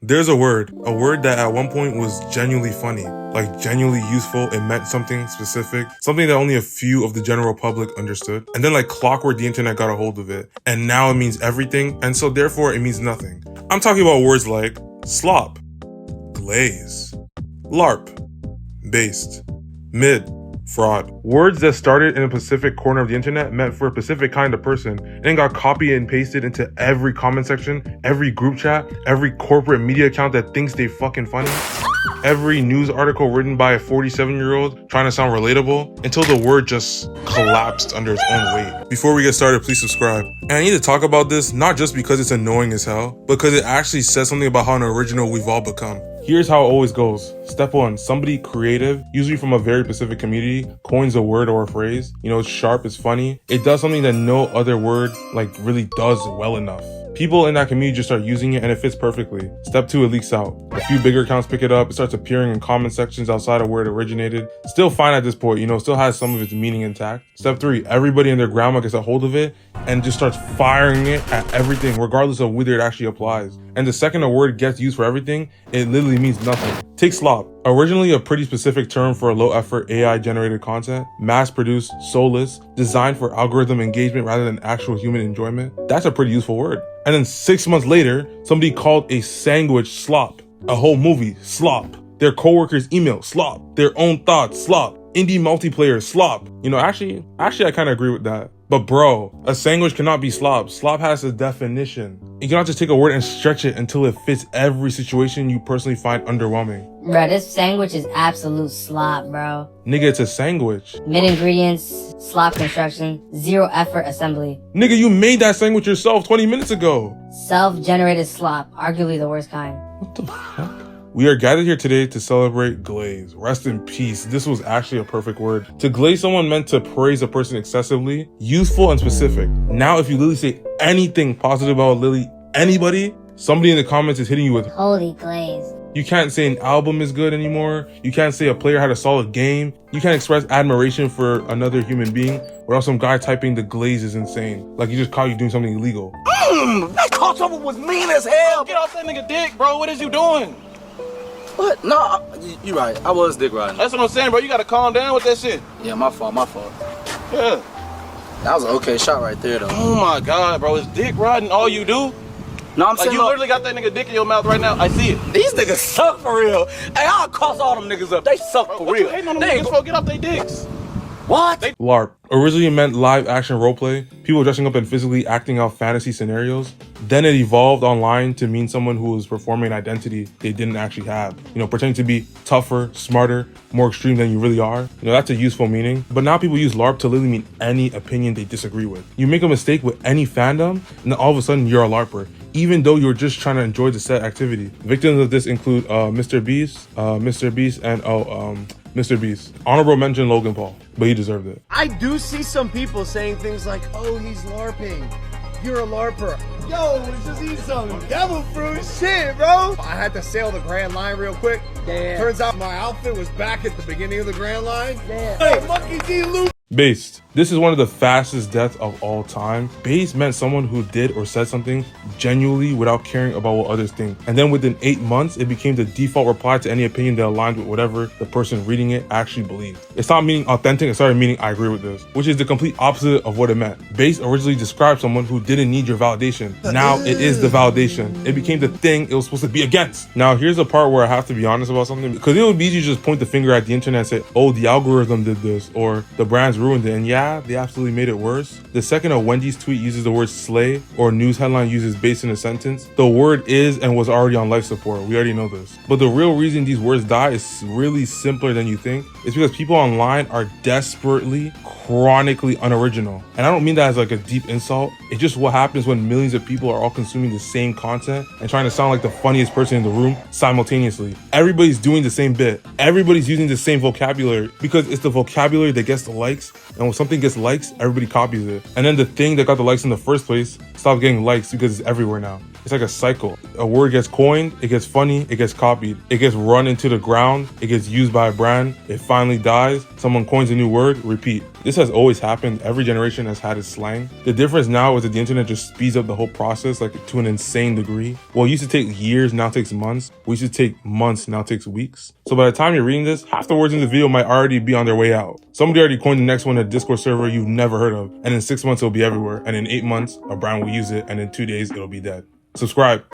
There's a word that at one point was genuinely funny, like genuinely useful. It meant something specific, something that only a few of the general public understood. And then like clockwork, the internet got a hold of it. And now it means everything, and so therefore it means nothing. I'm talking about words like slop, glaze, LARP, based, mid, fraud. Words that started in a specific corner of the internet meant for a specific kind of person and then got copied and pasted into every comment section, every group chat, every corporate media account that thinks they fucking funny, every news article written by a 47-year-old trying to sound relatable, until the word just collapsed under its own weight. Before we get started, please subscribe. And I need to talk about this not just because it's annoying as hell, but because it actually says something about how unoriginal we've all become. Here's how it always goes. Step 1, somebody creative, usually from a very specific community, coins a word or a phrase. You know, it's sharp, it's funny. It does something that no other word really does well enough. People in that community just start using it and it fits perfectly. Step 2, it leaks out. A few bigger accounts pick it up, it starts appearing in comment sections outside of where it originated. Still fine at this point, still has some of its meaning intact. Step 3, everybody and their grandma gets a hold of it and just starts firing it at everything, regardless of whether it actually applies. And the second a word gets used for everything, it literally means nothing. Take slop. Originally a pretty specific term for low effort AI generated content, mass produced, soulless, designed for algorithm engagement rather than actual human enjoyment. That's a pretty useful word. And then 6 months later, somebody called a sandwich slop, a whole movie slop, their coworkers' email slop, their own thoughts slop, indie multiplayer slop. Actually I kind of agree with that. But bro, a sandwich cannot be slop. Slop has a definition. You cannot just take a word and stretch it until it fits every situation you personally find underwhelming. Bro, this sandwich is absolute slop, bro. Nigga, it's a sandwich. Mid ingredients, slop construction, zero effort assembly. Nigga, you made that sandwich yourself 20 minutes ago. Self-generated slop, arguably the worst kind. What the fuck? We are gathered here today to celebrate glaze. Rest in peace. This was actually a perfect word. To glaze someone meant to praise a person excessively, useful and specific. Now, if you literally say anything positive about literally anybody, somebody in the comments is hitting you with holy glaze. You can't say an album is good anymore. You can't say a player had a solid game. You can't express admiration for another human being without some guy typing the glaze is insane. Like he just caught you doing something illegal. That crossover was mean as hell. Get off that nigga dick, bro. What is you doing? What? No, you right. I was dick riding. That's what I'm saying, bro. You gotta calm down with that shit. Yeah, my fault. Yeah. That was an okay shot right there, though. Oh my God, bro. Is dick riding all you do? No, I'm like saying you literally got that nigga dick in your mouth right now. I see it. These niggas suck for real. Hey, I'll cross all them niggas up. They suck Bro, for what real. You hating on them niggas for? Get off their dicks. What? LARP originally meant live action roleplay, people dressing up and physically acting out fantasy scenarios. Then it evolved online to mean someone who was performing an identity they didn't actually have. Pretending to be tougher, smarter, more extreme than you really are. That's a useful meaning. But now people use LARP to literally mean any opinion they disagree with. You make a mistake with any fandom, and then all of a sudden you're a LARPer, even though you're just trying to enjoy the set activity. Victims of this include Mr. Beast, and Mr. Beast. Honorable mention Logan Paul, but he deserved it. I do see some people saying things like, oh, he's LARPing. You're a LARPer. Yo, let's just eat some devil fruit shit, bro. I had to sail the Grand Line real quick. Damn. Turns out my outfit was back at the beginning of the Grand Line. Damn. Hey, Monkey D. Luke. Based. This is one of the fastest deaths of all time. Based meant someone who did or said something genuinely without caring about what others think. And then within 8 months, it became the default reply to any opinion that aligned with whatever the person reading it actually believed. It stopped meaning authentic and started meaning I agree with this, which is the complete opposite of what it meant. Based originally described someone who didn't need your validation. Now it is the validation. It became the thing it was supposed to be against. Now here's the part where I have to be honest about something, because it would be easy to just point the finger at the internet and say, oh, the algorithm did this, or the brands ruined it. And yeah, they absolutely made it worse. The second a Wendy's tweet uses the word slay or a news headline uses based in a sentence, the word is and was already on life support. We already know this. But the real reason these words die is really simpler than you think. It's because people online are desperately, chronically unoriginal. And I don't mean that as like a deep insult. It's just what happens when millions of people are all consuming the same content and trying to sound like the funniest person in the room simultaneously. Everybody's doing the same bit. Everybody's using the same vocabulary because it's the vocabulary that gets the likes. And when something gets likes, everybody copies it. And then the thing that got the likes in the first place stops getting likes because it's everywhere now. It's like a cycle. A word gets coined, it gets funny, it gets copied, it gets run into the ground, it gets used by a brand, it finally dies, someone coins a new word, repeat. This has always happened. Every generation has had its slang. The difference now is that the internet just speeds up the whole process like to an insane degree. What used to take years now takes months. What used to take months now takes weeks. So by the time you're reading this, half the words in the video might already be on their way out. Somebody already coined the next one a Discord server you've never heard of. And in 6 months, it'll be everywhere. And in 8 months, a brand will use it. And in 2 days, it'll be dead. Subscribe.